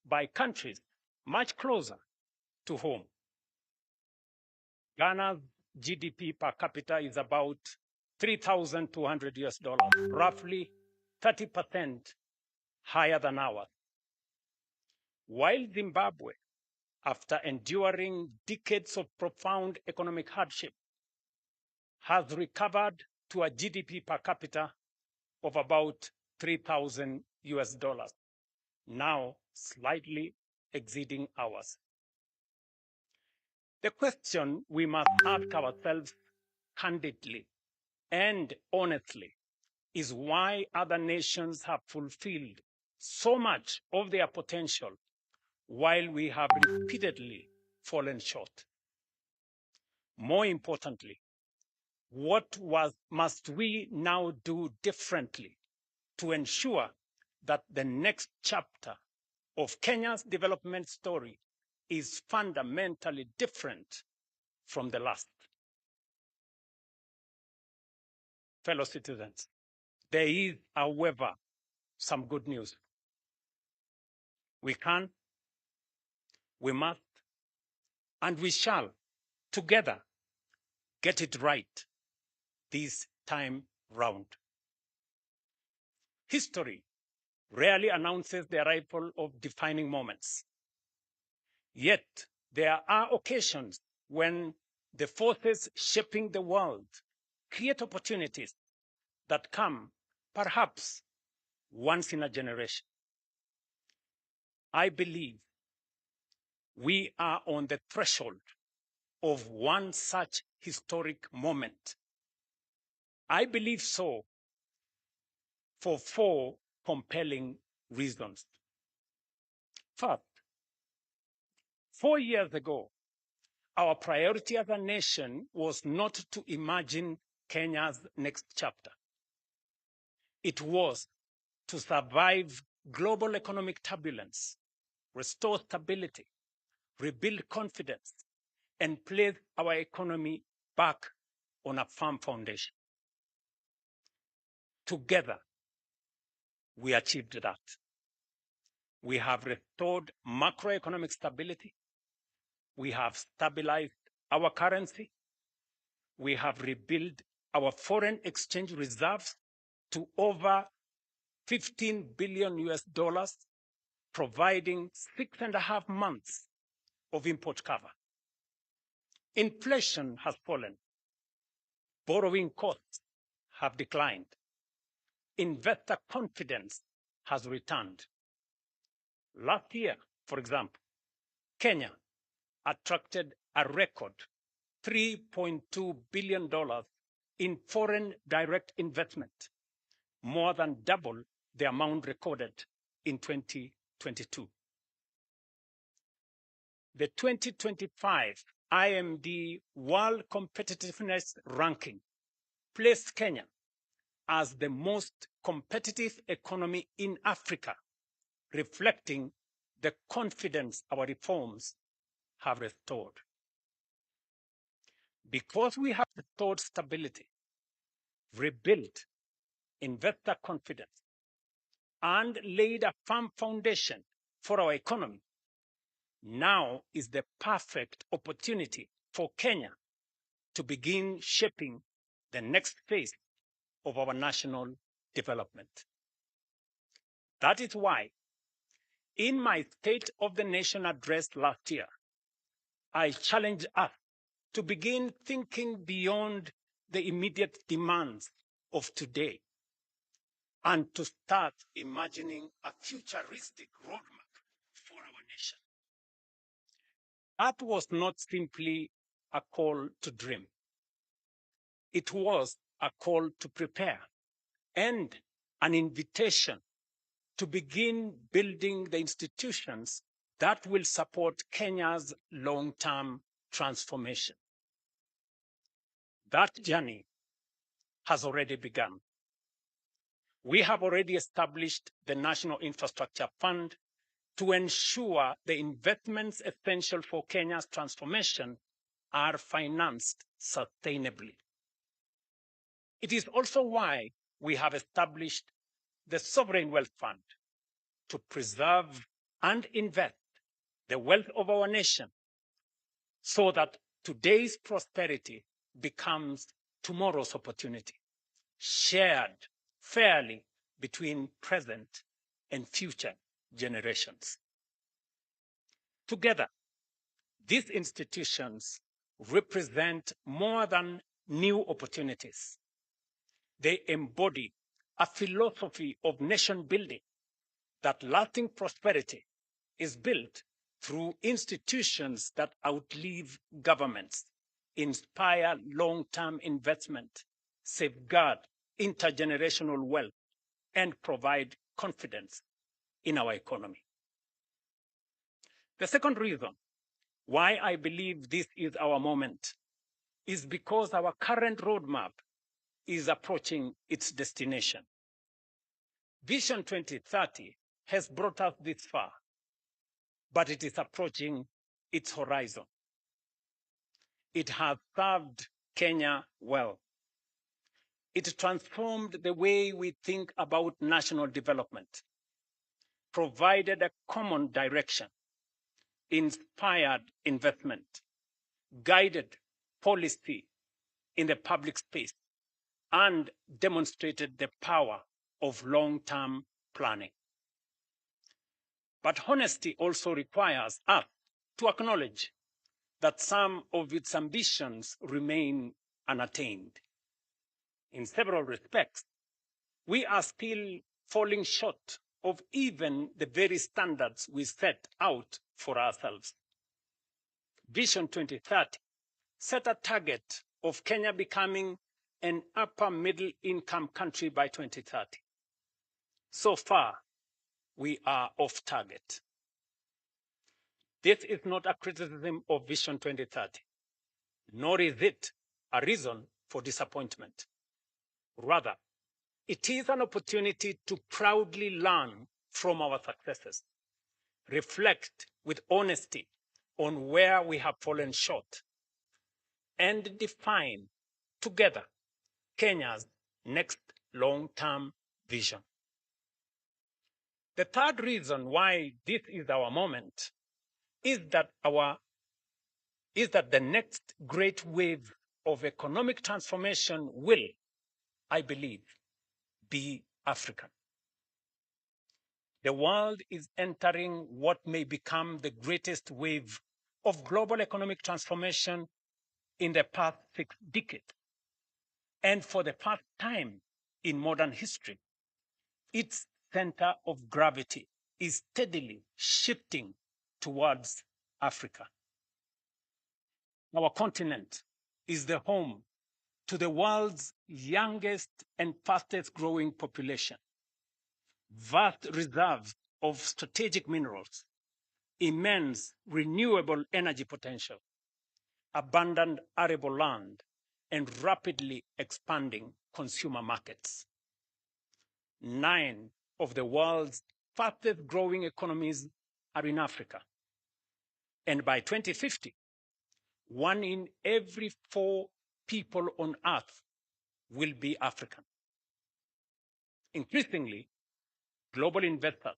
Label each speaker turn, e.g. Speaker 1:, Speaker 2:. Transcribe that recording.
Speaker 1: by countries much closer to home. Ghana's GDP per capita is about 3,200 US dollars, roughly 30% higher than ours. While Zimbabwe, after enduring decades of profound economic hardship, has recovered to a GDP per capita of about 3,000 US dollars, now slightly exceeding ours. The question we must ask ourselves candidly and honestly is why other nations have fulfilled so much of their potential while we have repeatedly fallen short. More importantly, what must we now do differently to ensure that the next chapter of Kenya's development story is fundamentally different from the last? Fellow citizens, there is, however, some good news. We can, we must, and we shall together get it right this time round. History rarely announces the arrival of defining moments. Yet there are occasions when the forces shaping the world create opportunities that come perhaps once in a generation. I believe we are on the threshold of one such historic moment. I believe so for four compelling reasons. First, 4 years ago, our priority as a nation was not to imagine Kenya's next chapter. It was to survive global economic turbulence, restore stability, rebuild confidence, and place our economy back on a firm foundation. Together, we achieved that. We have restored macroeconomic stability. We have stabilized our currency. We have rebuilt our foreign exchange reserves to over 15 billion US dollars, providing 6.5 months of import cover. Inflation has fallen. Borrowing costs have declined. Investor confidence has returned. Last year, for example, Kenya attracted a record $3.2 billion in foreign direct investment, more than double the amount recorded in 2022. The 2025 IMD World Competitiveness Ranking placed Kenya as the most competitive economy in Africa, reflecting the confidence our reforms have restored. Because we have restored stability, rebuilt investor confidence, and laid a firm foundation for our economy, now is the perfect opportunity for Kenya to begin shaping the next phase of our national development. That is why, in my State of the Nation address last year, I challenged us to begin thinking beyond the immediate demands of today and to start imagining a futuristic roadmap for our nation. That was not simply a call to dream. It was a call to prepare and an invitation to begin building the institutions that will support Kenya's long-term transformation. That journey has already begun. We have already established the National Infrastructure Fund to ensure the investments essential for Kenya's transformation are financed sustainably. It is also why we have established the Sovereign Wealth Fund to preserve and invest the wealth of our nation so that today's prosperity becomes tomorrow's opportunity, shared fairly between present and future generations. Together, these institutions represent more than new opportunities. They embody a philosophy of nation building, that lasting prosperity is built through institutions that outlive governments, inspire long-term investment, safeguard intergenerational wealth, and provide confidence in our economy. The second reason why I believe this is our moment is because our current roadmap is approaching its destination. Vision 2030 has brought us this far, but it is approaching its horizon. It has served Kenya well. It transformed the way we think about national development, provided a common direction, inspired investment, guided policy in the public space, and demonstrated the power of long-term planning. But honesty also requires us to acknowledge that some of its ambitions remain unattained. In several respects, we are still falling short of even the very standards we set out for ourselves. Vision 2030 set a target of Kenya becoming an upper middle income country by 2030. So far, we are off target. This is not a criticism of Vision 2030, nor is it a reason for disappointment. Rather, it is an opportunity to proudly learn from our successes, reflect with honesty on where we have fallen short, and define together Kenya's next long-term vision. The third reason why this is our moment is that the next great wave of economic transformation will, I believe, be African. The world is entering what may become the greatest wave of global economic transformation in the past 6 decades. And for the first time in modern history, its center of gravity is steadily shifting towards Africa. Our continent is the home to the world's youngest and fastest growing population, vast reserves of strategic minerals, immense renewable energy potential, abundant arable land, and rapidly expanding consumer markets. 9 of the world's fastest growing economies are in Africa. And by 2050, 1 in every 4 people on Earth will be African. Increasingly, global investors